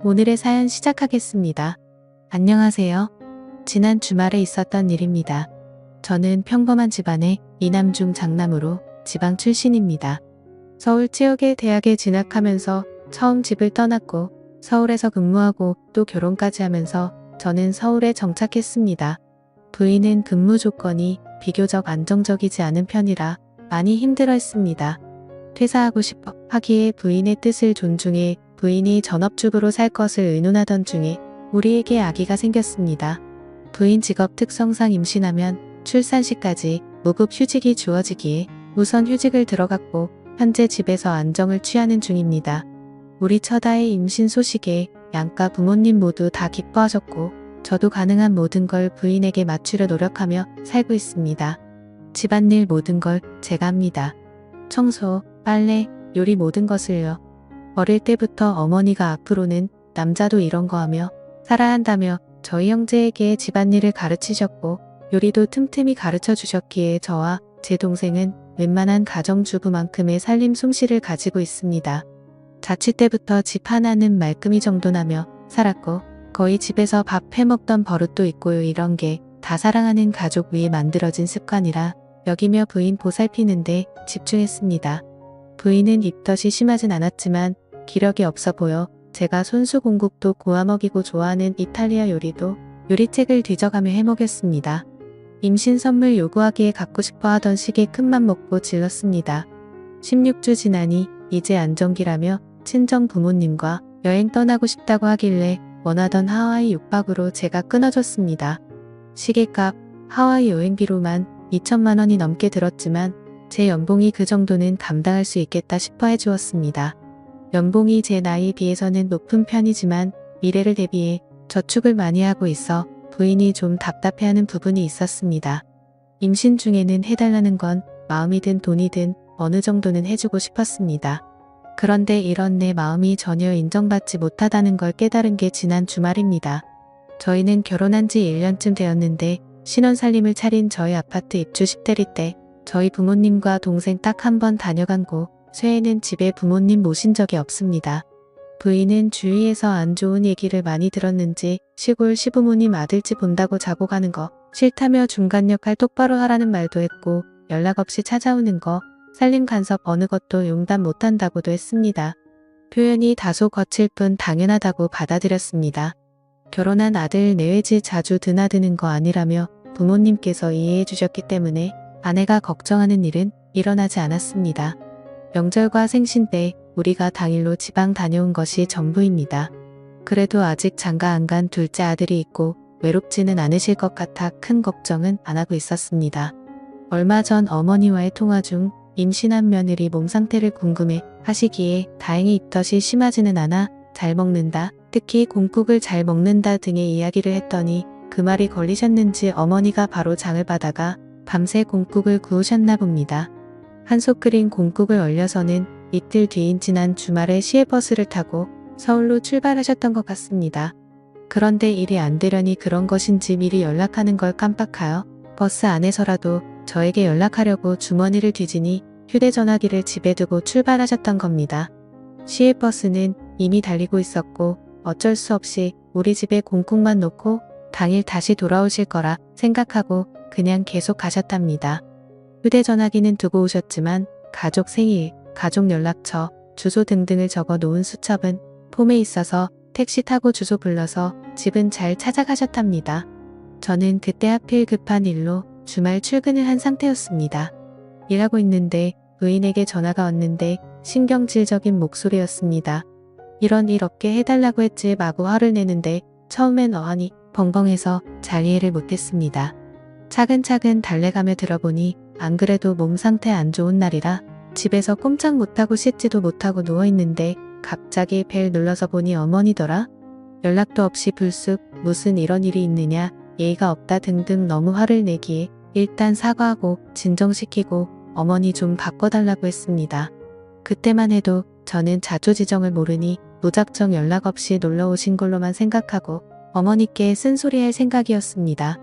오늘의 사연 시작하겠습니다. 안녕하세요. 지난 주말에 있었던 일입니다. 저는 평범한 집안의 이남 중 장남으로 지방 출신입니다. 서울 지역의 대학에 진학하면서 처음 집을 떠났고 서울에서 근무하고 또 결혼까지 하면서 저는 서울에 정착했습니다. 부인은 근무 조건이 비교적 안정적이지 않은 편이라 많이 힘들어했습니다. 퇴사하고 싶어 하기에 부인의 뜻을 존중해 부인이 전업주부로 살 것을 의논하던 중에 우리에게 아기가 생겼습니다. 부인 직업 특성상 임신하면 출산 시까지 무급 휴직이 주어지기에 우선 휴직을 들어갔고 현재 집에서 안정을 취하는 중입니다. 우리 처다의 임신 소식에 양가 부모님 모두 다 기뻐하셨고 저도 가능한 모든 걸 부인에게 맞추려 노력하며 살고 있습니다. 집안일 모든 걸 제가 합니다. 청소, 빨래, 요리 모든 것을요. 어릴 때부터 어머니가 앞으로는 남자도 이런 거 하며 살아야 한다며 저희 형제에게 집안일을 가르치셨고 요리도 틈틈이 가르쳐 주셨기에 저와 제 동생은 웬만한 가정주부만큼의 살림 솜씨를 가지고 있습니다. 자취 때부터 집 하나는 말끔히 정돈하며 살았고 거의 집에서 밥 해먹던 버릇도 있고요. 이런 게 다 사랑하는 가족 위에 만들어진 습관이라 여기며 부인 보살피는데 집중했습니다. 부인은 입덧이 심하진 않았지만 기력이 없어 보여 제가 손수 공국도 구워 먹이고 좋아하는 이탈리아 요리도 요리책을 뒤져가며 해먹였습니다. 임신 선물 요구하기에 갖고 싶어 하던 시계 큰맘 먹고 질렀습니다. 16주 지나니 이제 안정기라며 친정 부모님과 여행 떠나고 싶다고 하길래 원하던 하와이 6박으로 제가 끊어줬습니다. 시계값, 하와이 여행비로만 2천만 원이 넘게 들었지만 제 연봉이 그 정도는 감당할 수 있겠다 싶어 해주었습니다. 연봉이 제 나이에 비해서는 높은 편이지만 미래를 대비해 저축을 많이 하고 있어 부인이 좀 답답해하는 부분이 있었습니다. 임신 중에는 해달라는 건 마음이든 돈이든 어느 정도는 해주고 싶었습니다. 그런데 이런 내 마음이 전혀 인정받지 못하다는 걸 깨달은 게 지난 주말입니다. 저희는 결혼한 지 1년쯤 되었는데 신혼살림을 차린 저희 아파트 입주 10대리 때 저희 부모님과 동생 딱 한 번 다녀간 곳 쇠에는 집에 부모님 모신 적이 없습니다. 부인은 주위에서 안 좋은 얘기를 많이 들었는지 시골 시부모님 아들집 본다고 자고 가는 거 싫다며 중간 역할 똑바로 하라는 말도 했고 연락 없이 찾아오는 거 살림 간섭 어느 것도 용납 못한다고도 했습니다. 표현이 다소 거칠 뿐 당연하다고 받아들였습니다. 결혼한 아들 내외지 자주 드나드는 거 아니라며 부모님께서 이해해 주셨기 때문에 아내가 걱정하는 일은 일어나지 않았습니다. 명절과 생신 때 우리가 당일로 지방 다녀온 것이 전부입니다. 그래도 아직 장가 안 간 둘째 아들이 있고 외롭지는 않으실 것 같아 큰 걱정은 안 하고 있었습니다. 얼마 전 어머니와의 통화 중 임신한 며느리 몸 상태를 궁금해 하시기에 다행히 입덧이 심하지는 않아 잘 먹는다, 특히 곰국을 잘 먹는다 등의 이야기를 했더니 그 말이 걸리셨는지 어머니가 바로 장을 봐다가 밤새 곰국을 구우셨나 봅니다. 한솥 끓인 곰국을 얼려서는 이틀 뒤인 지난 주말에 시외버스를 타고 서울로 출발하셨던 것 같습니다. 그런데 일이 안 되려니 그런 것인지 미리 연락하는 걸 깜빡하여 버스 안에서라도 저에게 연락하려고 주머니를 뒤지니 휴대전화기를 집에 두고 출발하셨던 겁니다. 시외버스는 이미 달리고 있었고 어쩔 수 없이 우리 집에 곰국만 놓고 당일 다시 돌아오실 거라 생각하고 그냥 계속 가셨답니다. 휴대전화기는 두고 오셨지만 가족 생일, 가족 연락처, 주소 등등을 적어 놓은 수첩은 폼에 있어서 택시 타고 주소 불러서 집은 잘 찾아가셨답니다. 저는 그때 하필 급한 일로 주말 출근을 한 상태였습니다. 일하고 있는데 부인에게 전화가 왔는데 신경질적인 목소리였습니다. 이런 일 없게 해달라고 했지 마구 화를 내는데 처음엔 어안이 벙벙해서 잘 이해를 못했습니다. 차근차근 달래가며 들어보니 안 그래도 몸 상태 안 좋은 날이라 집에서 꼼짝 못하고 씻지도 못하고 누워있는데 갑자기 벨 눌러서 보니 어머니더라. 연락도 없이 불쑥 무슨 이런 일이 있느냐, 예의가 없다 등등 너무 화를 내기에 일단 사과하고 진정시키고 어머니 좀 바꿔달라고 했습니다. 그때만 해도 저는 자초지정을 모르니 무작정 연락 없이 놀러오신 걸로만 생각하고 어머니께 쓴소리할 생각이었습니다.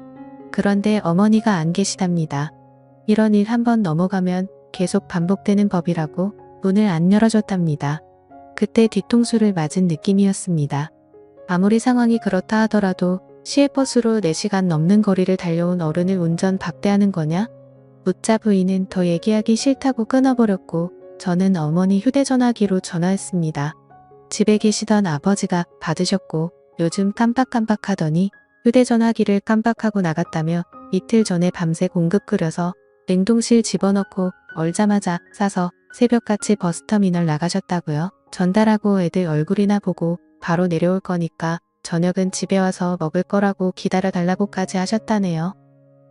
그런데 어머니가 안 계시답니다. 이런 일 한번 넘어가면 계속 반복되는 법이라고 문을 안 열어줬답니다. 그때 뒤통수를 맞은 느낌이었습니다. 아무리 상황이 그렇다 하더라도 시외버스로 4시간 넘는 거리를 달려온 어른을 운전 밥대하는 거냐? 묻자 부인은 더 얘기하기 싫다고 끊어버렸고 저는 어머니 휴대전화기로 전화했습니다. 집에 계시던 아버지가 받으셨고 요즘 깜빡깜빡하더니 휴대전화기를 깜빡하고 나갔다며 이틀 전에 밤새 공급 끓여서 냉동실 집어넣고 얼자마자 싸서 새벽같이 버스터미널 나가셨다고요. 전달하고 애들 얼굴이나 보고 바로 내려올 거니까 저녁은 집에 와서 먹을 거라고 기다려달라고까지 하셨다네요.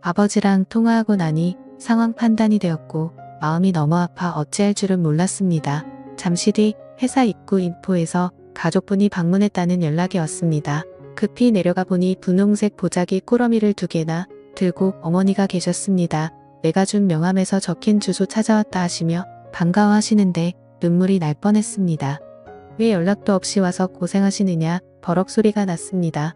아버지랑 통화하고 나니 상황 판단이 되었고 마음이 너무 아파 어찌할 줄은 몰랐습니다. 잠시 뒤 회사 입구 인포에서 가족분이 방문했다는 연락이 왔습니다. 급히 내려가 보니 분홍색 보자기 꾸러미를 2개나 들고 어머니가 계셨습니다. 내가 준 명함에서 적힌 주소 찾아왔다 하시며 반가워하시는데 눈물이 날 뻔했습니다. 왜 연락도 없이 와서 고생하시느냐 버럭 소리가 났습니다.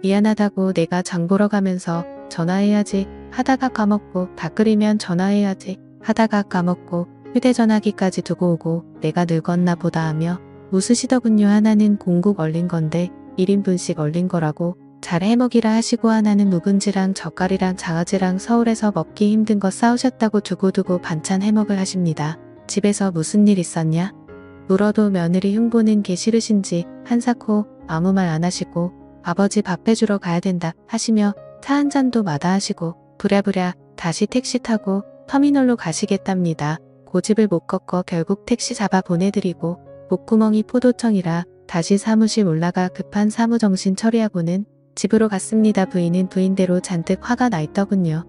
미안하다고 내가 장 보러 가면서 전화해야지 하다가 까먹고 다 끓이면 전화해야지 하다가 까먹고 휴대전화기까지 두고 오고 내가 늙었나 보다 하며 웃으시더군요. 하나는 공국 얼린 건데 1인분씩 얼린 거라고 잘 해먹이라 하시고 하나는 묵은지랑 젓갈이랑 장아찌랑 서울에서 먹기 힘든 거 싸우셨다고 두고두고 반찬 해먹을 하십니다. 집에서 무슨 일 있었냐? 물어도 며느리 흉보는 게 싫으신지 한사코 아무 말 안 하시고 아버지 밥 해주러 가야 된다 하시며 차 한 잔도 마다하시고 부랴부랴 다시 택시 타고 터미널로 가시겠답니다. 고집을 못 꺾어 결국 택시 잡아 보내드리고 목구멍이 포도청이라 다시 사무실 올라가 급한 사무정신 처리하고는 집으로 갔습니다. 부인은 부인대로 잔뜩 화가 나 있더군요.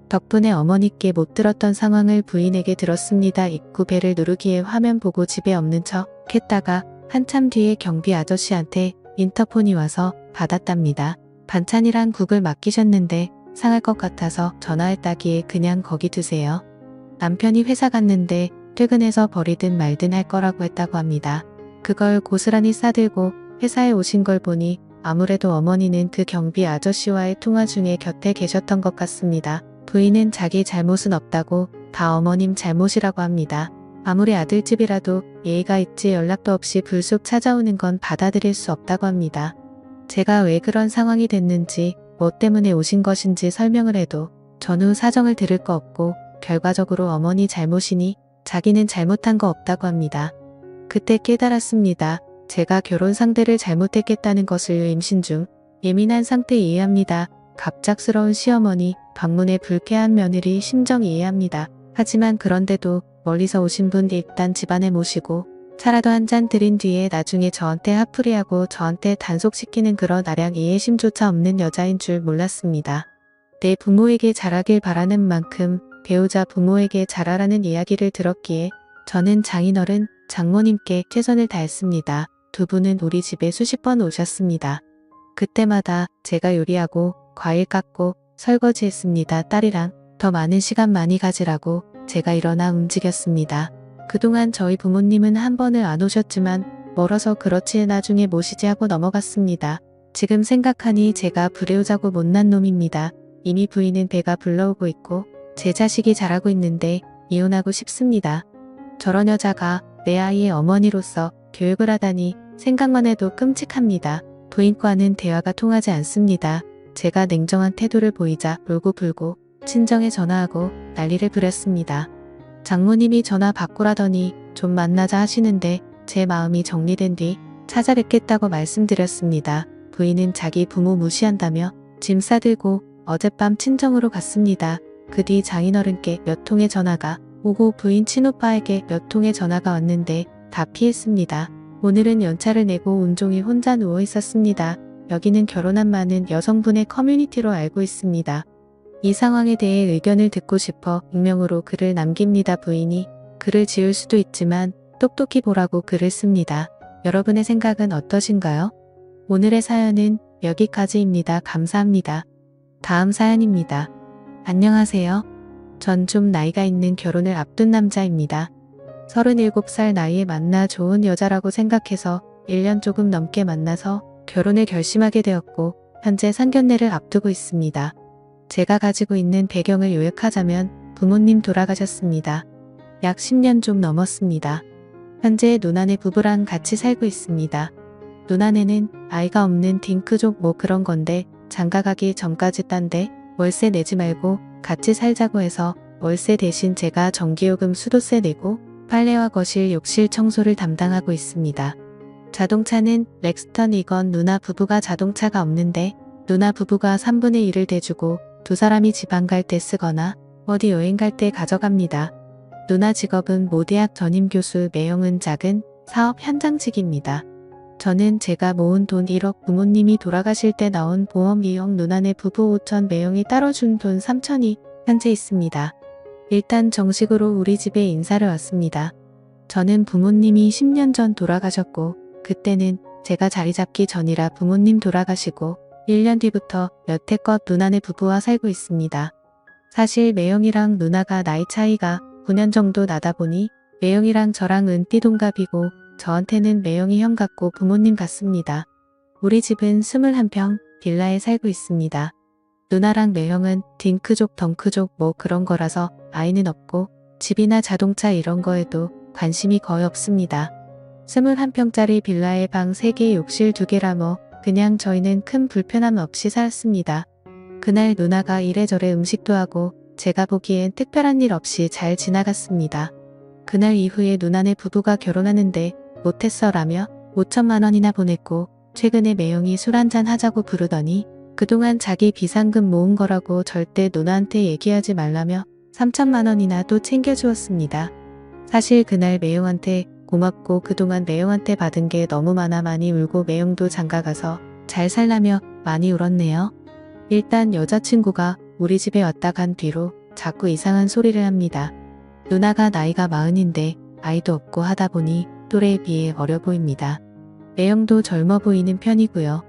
덕분에 어머니께 못 들었던 상황을 부인에게 들었습니다. 입구 벨을 누르기에 화면 보고 집에 없는 척 했다가 한참 뒤에 경비 아저씨한테 인터폰이 와서 받았답니다. 반찬이랑 국을 맡기셨는데 상할 것 같아서 전화했다기에 그냥 거기 두세요. 남편이 회사 갔는데 퇴근해서 버리든 말든 할 거라고 했다고 합니다. 그걸 고스란히 싸들고 회사에 오신 걸 보니 아무래도 어머니는 그 경비 아저씨와의 통화 중에 곁에 계셨던 것 같습니다. 부인은 자기 잘못은 없다고 다 어머님 잘못이라고 합니다. 아무리 아들집이라도 예의가 있지 연락도 없이 불쑥 찾아오는 건 받아들일 수 없다고 합니다. 제가 왜 그런 상황이 됐는지 뭐 때문에 오신 것인지 설명을 해도 전후 사정을 들을 거 없고 결과적으로 어머니 잘못이니 자기는 잘못한 거 없다고 합니다. 그때 깨달았습니다. 제가 결혼 상대를 잘못했겠다는 것을요. 임신 중 예민한 상태 이해합니다. 갑작스러운 시어머니 방문에 불쾌한 며느리 심정 이해합니다. 하지만 그런데도 멀리서 오신 분 일단 집안에 모시고 차라도 한 잔 드린 뒤에 나중에 저한테 화풀이하고 저한테 단속시키는 그런 아량 이해심조차 없는 여자인 줄 몰랐습니다. 내 부모에게 잘하길 바라는 만큼 배우자 부모에게 잘하라는 이야기를 들었기에 저는 장인어른 장모님께 최선을 다했습니다. 두 분은 우리 집에 수십 번 오셨습니다. 그때마다 제가 요리하고 과일 깎고 설거지했습니다. 딸이랑 더 많은 시간 많이 가지라고 제가 일어나 움직였습니다. 그동안 저희 부모님은 한 번을 안 오셨지만 멀어서 그렇지 나중에 모시지 하고 넘어갔습니다. 지금 생각하니 제가 불효자고 못난 놈입니다. 이미 부인은 배가 불러오고 있고 제 자식이 자라고 있는데 이혼하고 싶습니다. 저런 여자가 내 아이의 어머니로서 교육을 하다니 생각만 해도 끔찍합니다. 부인과는 대화가 통하지 않습니다. 제가 냉정한 태도를 보이자 울고불고 친정에 전화하고 난리를 부렸습니다. 장모님이 전화 바꾸라더니 좀 만나자 하시는데 제 마음이 정리된 뒤 찾아뵙겠다고 말씀드렸습니다. 부인은 자기 부모 무시한다며 짐 싸들고 어젯밤 친정으로 갔습니다. 그 뒤 장인어른께 몇 통의 전화가 오고 부인 친오빠에게 몇 통의 전화가 왔는데 다 피했습니다. 오늘은 연차를 내고 온종일 혼자 누워 있었습니다. 여기는 결혼한 많은 여성분의 커뮤니티로 알고 있습니다. 이 상황에 대해 의견을 듣고 싶어 익명으로 글을 남깁니다. 부인이 글을 지울 수도 있지만 똑똑히 보라고 글을 씁니다. 여러분의 생각은 어떠신가요? 오늘의 사연은 여기까지입니다. 감사합니다. 다음 사연입니다. 안녕하세요. 전 좀 나이가 있는 결혼을 앞둔 남자입니다. 37살 나이에 만나 좋은 여자라고 생각해서 1년 조금 넘게 만나서 결혼을 결심하게 되었고 현재 상견례를 앞두고 있습니다. 제가 가지고 있는 배경을 요약하자면 부모님 돌아가셨습니다. 약 10년 좀 넘었습니다. 현재 노난의 부부랑 같이 살고 있습니다. 누나네는 아이가 없는 딩크족 뭐 그런 건데 장가가기 전까지 딴데 월세 내지 말고 같이 살자고 해서 월세 대신 제가 전기요금 수도세 내고 빨래와 거실 욕실 청소를 담당하고 있습니다. 자동차는 렉스턴이건 누나 부부가 자동차가 없는데 누나 부부가 3분의 1을 대주고 두 사람이 지방 갈 때 쓰거나 어디 여행 갈 때 가져갑니다. 누나 직업은 모대학 전임 교수, 매형은 작은 사업 현장직입니다. 저는 제가 모은 돈 1억, 부모님이 돌아가실 때 나온 보험 2억, 누나네 부부 5천, 매형이 따로 준 돈 3천이 현재 있습니다. 일단 정식으로 우리 집에 인사를 왔습니다. 저는 부모님이 10년 전 돌아가셨고 그때는 제가 자리 잡기 전이라 부모님 돌아가시고 1년 뒤부터 여태껏 누나네 부부와 살고 있습니다. 사실 매형이랑 누나가 나이 차이가 9년 정도 나다 보니 매형이랑 저랑은 띠동갑이고 저한테는 매형이 형 같고 부모님 같습니다. 우리 집은 21평 빌라에 살고 있습니다. 누나랑 매형은 딩크족 덩크족 뭐 그런 거라서 아이는 없고 집이나 자동차 이런 거에도 관심이 거의 없습니다. 21평짜리 빌라에 방 3개, 욕실 2개라 뭐 그냥 저희는 큰 불편함 없이 살았습니다. 그날 누나가 이래저래 음식도 하고 제가 보기엔 특별한 일 없이 잘 지나갔습니다. 그날 이후에 누나네 부부가 결혼하는데 못했어라며 5천만 원이나 보냈고 최근에 매형이 술 한잔 하자고 부르더니 그동안 자기 비상금 모은 거라고 절대 누나한테 얘기하지 말라며 3천만 원이나 또 챙겨주었습니다. 사실 그날 매형한테 고맙고 그동안 매형한테 받은 게 너무 많이 울고 매형도 장가가서 잘 살라며 많이 울었네요. 일단 여자친구가 우리 집에 왔다 간 뒤로 자꾸 이상한 소리를 합니다. 누나가 나이가 40인데 아이도 없고 하다 보니 또래에 비해 어려 보입니다. 매형도 젊어 보이는 편이고요.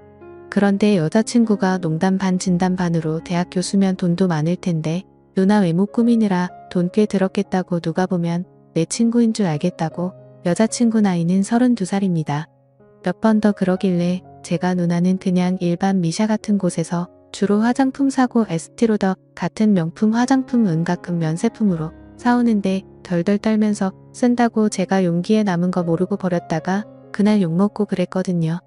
그런데 여자친구가 농담 반 진담 반으로 대학 교수면 돈도 많을 텐데 누나 외모 꾸미느라 돈 꽤 들었겠다고 누가 보면 내 친구인 줄 알겠다고 여자친구 나이는 32살입니다. 몇 번 더 그러길래 제가 누나는 그냥 일반 미샤 같은 곳에서 주로 화장품 사고 에스티로더 같은 명품 화장품 은가끔 면세품으로 사오는데 덜덜 떨면서 쓴다고 제가 용기에 남은 거 모르고 버렸다가 그날 욕먹고 그랬거든요.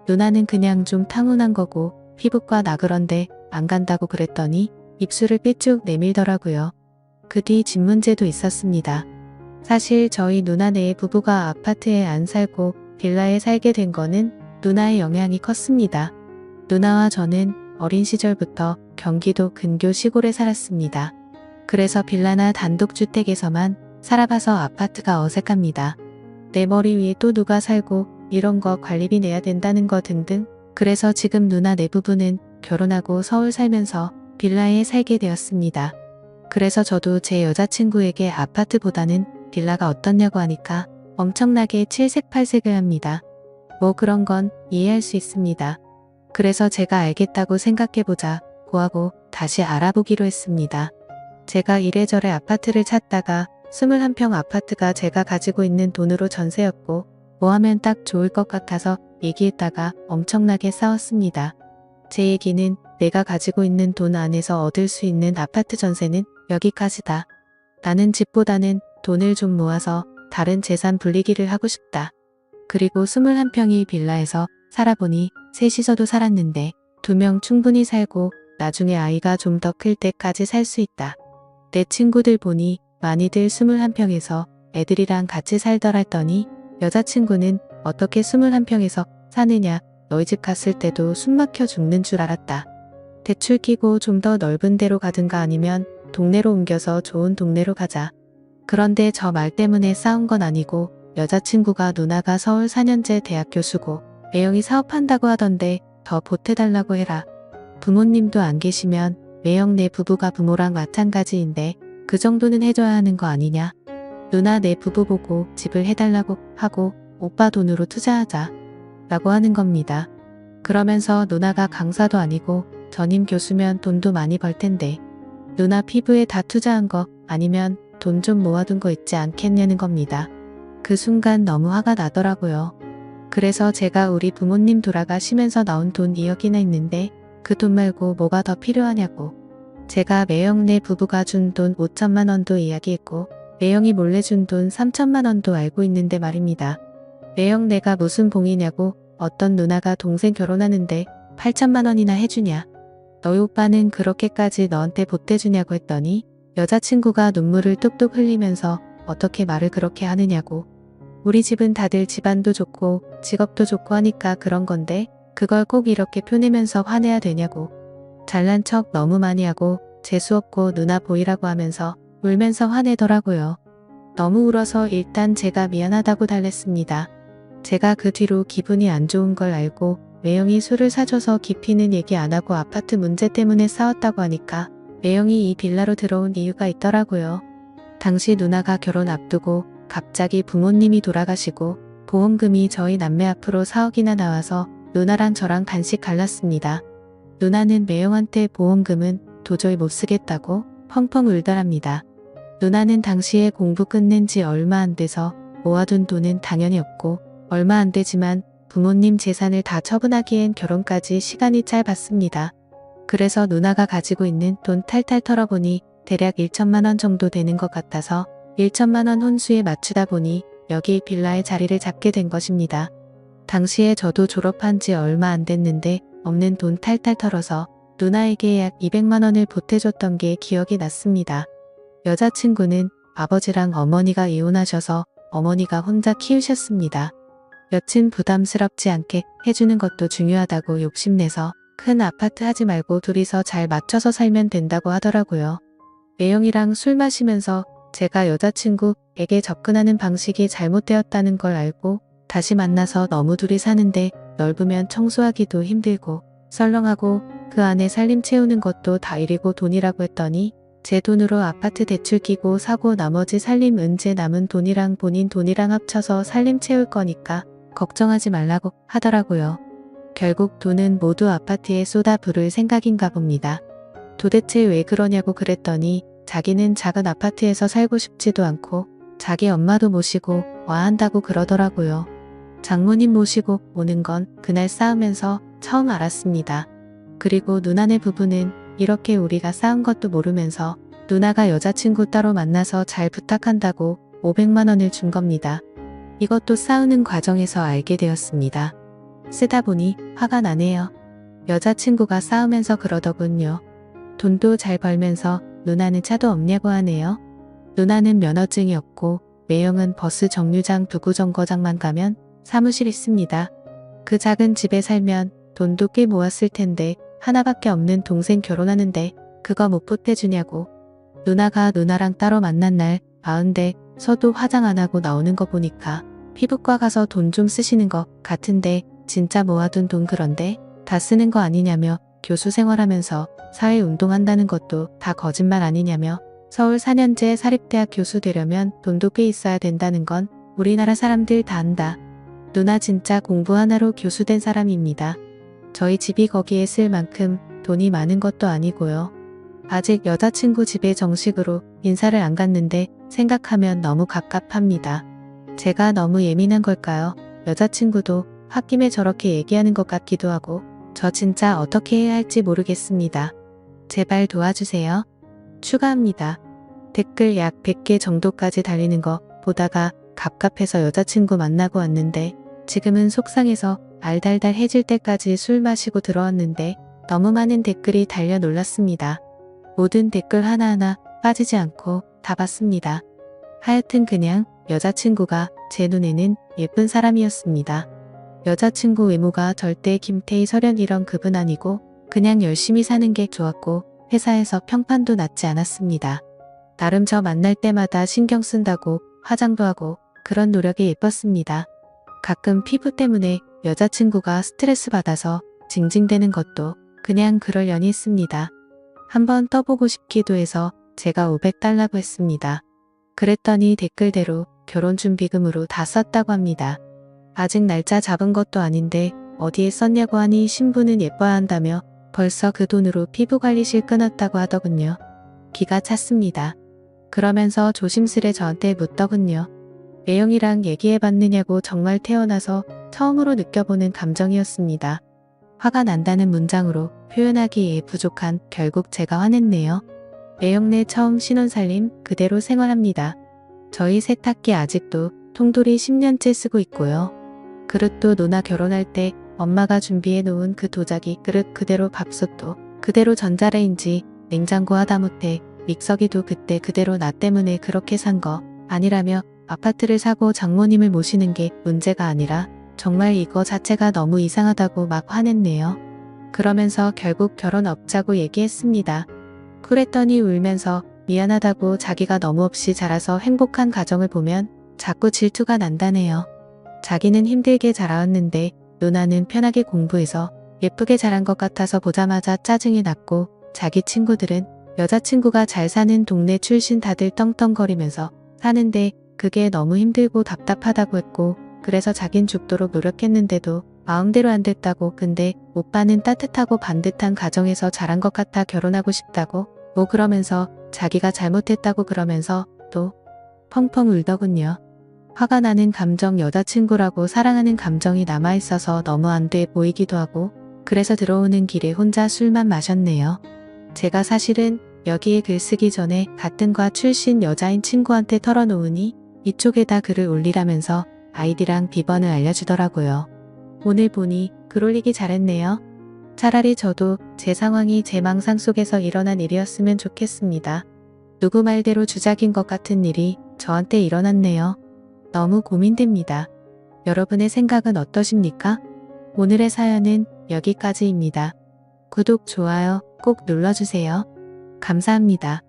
누나는 그냥 좀 타고난 거고 피부과 나 그런데 안 간다고 그랬더니 입술을 삐쭉 내밀더라고요. 그 뒤 집 문제도 있었습니다. 사실 저희 누나네 부부가 아파트에 안 살고 빌라에 살게 된 거는 누나의 영향이 컸습니다. 누나와 저는 어린 시절부터 경기도 근교 시골에 살았습니다. 그래서 빌라나 단독주택에서만 살아봐서 아파트가 어색합니다. 내 머리 위에 또 누가 살고 이런 거 관리비 내야 된다는 거 등등. 그래서 지금 누나 네 부부는 결혼하고 서울 살면서 빌라에 살게 되었습니다. 그래서 저도 제 여자친구에게 아파트보다는 빌라가 어떻냐고 하니까 엄청나게 칠색팔색을 합니다. 뭐 그런 건 이해할 수 있습니다. 그래서 제가 알겠다고 생각해보자 고하고 다시 알아보기로 했습니다. 제가 이래저래 아파트를 찾다가 21평 아파트가 제가 가지고 있는 돈으로 전세였고 뭐 하면 딱 좋을 것 같아서 얘기했다가 엄청나게 싸웠습니다. 제 얘기는 내가 가지고 있는 돈 안에서 얻을 수 있는 아파트 전세는 여기까지다. 나는 집보다는 돈을 좀 모아서 다른 재산 불리기를 하고 싶다. 그리고 21평이 빌라에서 살아보니 셋이서도 살았는데 2명 충분히 살고 나중에 아이가 좀 더 클 때까지 살 수 있다. 내 친구들 보니 많이들 21평에서 애들이랑 같이 살더라 했더니 여자친구는 어떻게 21평에서 사느냐, 너희 집 갔을 때도 숨 막혀 죽는 줄 알았다. 대출 끼고 좀 더 넓은 데로 가든가 아니면 동네로 옮겨서 좋은 동네로 가자. 그런데 저 말 때문에 싸운 건 아니고 여자친구가 누나가 서울 4년제 대학 교수고 매형이 사업한다고 하던데 더 보태달라고 해라. 부모님도 안 계시면 매형 내 부부가 부모랑 마찬가지인데 그 정도는 해줘야 하는 거 아니냐. 누나 내 부부 보고 집을 해달라고 하고 오빠 돈으로 투자하자 라고 하는 겁니다. 그러면서 누나가 강사도 아니고 전임 교수면 돈도 많이 벌 텐데 누나 피부에 다 투자한 거 아니면 돈 좀 모아둔 거 있지 않겠냐는 겁니다. 그 순간 너무 화가 나더라고요. 그래서 제가 우리 부모님 돌아가시면서 나온 돈 2억이나 있는데 그 돈 말고 뭐가 더 필요하냐고. 제가 매형 네 부부가 준 돈 5천만 원도 이야기했고 매형이 몰래 준 돈 3천만 원도 알고 있는데 말입니다. 매형 내가 무슨 봉이냐고 어떤 누나가 동생 결혼하는데 8천만 원이나 해주냐. 너희 오빠는 그렇게까지 너한테 보태주냐고 했더니 여자친구가 눈물을 뚝뚝 흘리면서 어떻게 말을 그렇게 하느냐고. 우리 집은 다들 집안도 좋고 직업도 좋고 하니까 그런 건데 그걸 꼭 이렇게 표내면서 화내야 되냐고. 잘난 척 너무 많이 하고 재수없고 누나 보이라고 하면서 울면서 화내더라고요. 너무 울어서 일단 제가 미안하다고 달랬습니다. 제가 그 뒤로 기분이 안 좋은 걸 알고 매형이 술을 사줘서 깊이는 얘기 안 하고 아파트 문제 때문에 싸웠다고 하니까 매형이 이 빌라로 들어온 이유가 있더라고요. 당시 누나가 결혼 앞두고 갑자기 부모님이 돌아가시고 보험금이 저희 남매 앞으로 4억이나 나와서 누나랑 저랑 반씩 갈랐습니다. 누나는 매형한테 보험금은 도저히 못 쓰겠다고 펑펑 울더랍니다. 누나는 당시에 공부 끝낸 지 얼마 안 돼서 모아둔 돈은 당연히 없고 얼마 안 되지만 부모님 재산을 다 처분하기엔 결혼까지 시간이 짧았습니다. 그래서 누나가 가지고 있는 돈 탈탈 털어보니 대략 1천만 원 정도 되는 것 같아서 1천만 원 혼수에 맞추다 보니 여기 빌라에 자리를 잡게 된 것입니다. 당시에 저도 졸업한 지 얼마 안 됐는데 없는 돈 탈탈 털어서 누나에게 약 200만 원을 보태줬던 게 기억이 났습니다. 여자친구는 아버지랑 어머니가 이혼하셔서 어머니가 혼자 키우셨습니다. 여친 부담스럽지 않게 해주는 것도 중요하다고 욕심내서 큰 아파트 하지 말고 둘이서 잘 맞춰서 살면 된다고 하더라고요. 매형이랑 술 마시면서 제가 여자친구에게 접근하는 방식이 잘못되었다는 걸 알고 다시 만나서 너무 둘이 사는데 넓으면 청소하기도 힘들고 썰렁하고 그 안에 살림 채우는 것도 다 일이고 돈이라고 했더니 제 돈으로 아파트 대출 끼고 사고 나머지 살림 은제 남은 돈이랑 본인 돈이랑 합쳐서 살림 채울 거니까 걱정하지 말라고 하더라고요. 결국 돈은 모두 아파트에 쏟아 부을 생각인가 봅니다. 도대체 왜 그러냐고 그랬더니 자기는 작은 아파트에서 살고 싶지도 않고 자기 엄마도 모시고 와 한다고 그러더라고요. 장모님 모시고 오는 건 그날 싸우면서 처음 알았습니다. 그리고 누나네 부부는 이렇게 우리가 싸운 것도 모르면서 누나가 여자친구 따로 만나서 잘 부탁한다고 500만 원을 준 겁니다. 이것도 싸우는 과정에서 알게 되었습니다. 쓰다 보니 화가 나네요. 여자친구가 싸우면서 그러더군요. 돈도 잘 벌면서 누나는 차도 없냐고 하네요. 누나는 면허증이 없고 매형은 버스 정류장 부구정거장만 가면 사무실 있습니다. 그 작은 집에 살면 돈도 꽤 모았을 텐데 하나밖에 없는 동생 결혼하는데 그거 못 보태주냐고. 누나가 누나랑 따로 만난 날 아은데 서도 화장 안 하고 나오는 거 보니까 피부과 가서 돈 좀 쓰시는 것 같은데 진짜 모아둔 돈 그런데 다 쓰는 거 아니냐며 교수 생활하면서 사회운동한다는 것도 다 거짓말 아니냐며 서울 4년제 사립대학 교수 되려면 돈도 꽤 있어야 된다는 건 우리나라 사람들 다 안다. 누나 진짜 공부 하나로 교수 된 사람입니다. 저희 집이 거기에 쓸 만큼 돈이 많은 것도 아니고요. 아직 여자친구 집에 정식으로 인사를 안 갔는데 생각하면 너무 갑갑합니다. 제가 너무 예민한 걸까요? 여자친구도 홧김에 저렇게 얘기하는 것 같기도 하고 저 진짜 어떻게 해야 할지 모르겠습니다. 제발 도와주세요. 추가합니다. 댓글 약 100개 정도까지 달리는 거 보다가 갑갑해서 여자친구 만나고 왔는데 지금은 속상해서 알달달해질 때까지 술 마시고 들어왔는데 너무 많은 댓글이 달려 놀랐습니다. 모든 댓글 하나하나 빠지지 않고 다 봤습니다. 하여튼 그냥 여자친구가 제 눈에는 예쁜 사람이었습니다. 여자친구 외모가 절대 김태희 설현 이런 급은 아니고 그냥 열심히 사는 게 좋았고 회사에서 평판도 낮지 않았습니다. 나름 저 만날 때마다 신경 쓴다고 화장도 하고 그런 노력이 예뻤습니다. 가끔 피부 때문에 여자친구가 스트레스 받아서 징징대는 것도 그냥 그러려니 했습니다. 한번 떠보고 싶기도 해서 제가 500달라고 했습니다. 그랬더니 댓글대로 결혼 준비금으로 다 썼다고 합니다. 아직 날짜 잡은 것도 아닌데 어디에 썼냐고 하니 신부는 예뻐야 한다며 벌써 그 돈으로 피부관리실 끊었다고 하더군요. 기가 찼습니다. 그러면서 조심스레 저한테 묻더군요. 매형이랑 얘기해봤느냐고. 정말 태어나서 처음으로 느껴보는 감정이었습니다. 화가 난다는 문장으로 표현하기에 부족한 결국 제가 화냈네요. 매형네 처음 신혼살림 그대로 생활합니다. 저희 세탁기 아직도 통돌이 10년째 쓰고 있고요. 그릇도 누나 결혼할 때 엄마가 준비해 놓은 그 도자기 그릇 그대로, 밥솥도 그대로, 전자레인지, 냉장고 하다못해 믹서기도 그때 그대로 나 때문에 그렇게 산 거 아니라며 아파트를 사고 장모님을 모시는 게 문제가 아니라 정말 이거 자체가 너무 이상하다고 막 화냈네요. 그러면서 결국 결혼 없자고 얘기했습니다. 그랬더니 울면서 미안하다고, 자기가 너무 없이 자라서 행복한 가정을 보면 자꾸 질투가 난다네요. 자기는 힘들게 자라왔는데 누나는 편하게 공부해서 예쁘게 자란 것 같아서 보자마자 짜증이 났고, 자기 친구들은 여자친구가 잘 사는 동네 출신 다들 떵떵거리면서 사는데 그게 너무 힘들고 답답하다고 했고, 그래서 자긴 죽도록 노력했는데도 마음대로 안 됐다고. 근데 오빠는 따뜻하고 반듯한 가정에서 자란 것 같아 결혼하고 싶다고 뭐 그러면서 자기가 잘못했다고 그러면서 또 펑펑 울더군요. 화가 나는 감정, 여자친구라고 사랑하는 감정이 남아있어서 너무 안 돼 보이기도 하고, 그래서 들어오는 길에 혼자 술만 마셨네요. 제가 사실은 여기에 글 쓰기 전에 같은 과 출신 여자인 친구한테 털어놓으니 이쪽에다 글을 올리라면서 아이디랑 비번을 알려주더라고요. 오늘 보니 글 올리기 잘했네요. 차라리 저도 제 상황이 제 망상 속에서 일어난 일이었으면 좋겠습니다. 누구 말대로 주작인 것 같은 일이 저한테 일어났네요. 너무 고민됩니다. 여러분의 생각은 어떠십니까? 오늘의 사연은 여기까지입니다. 구독, 좋아요 꼭 눌러주세요. 감사합니다.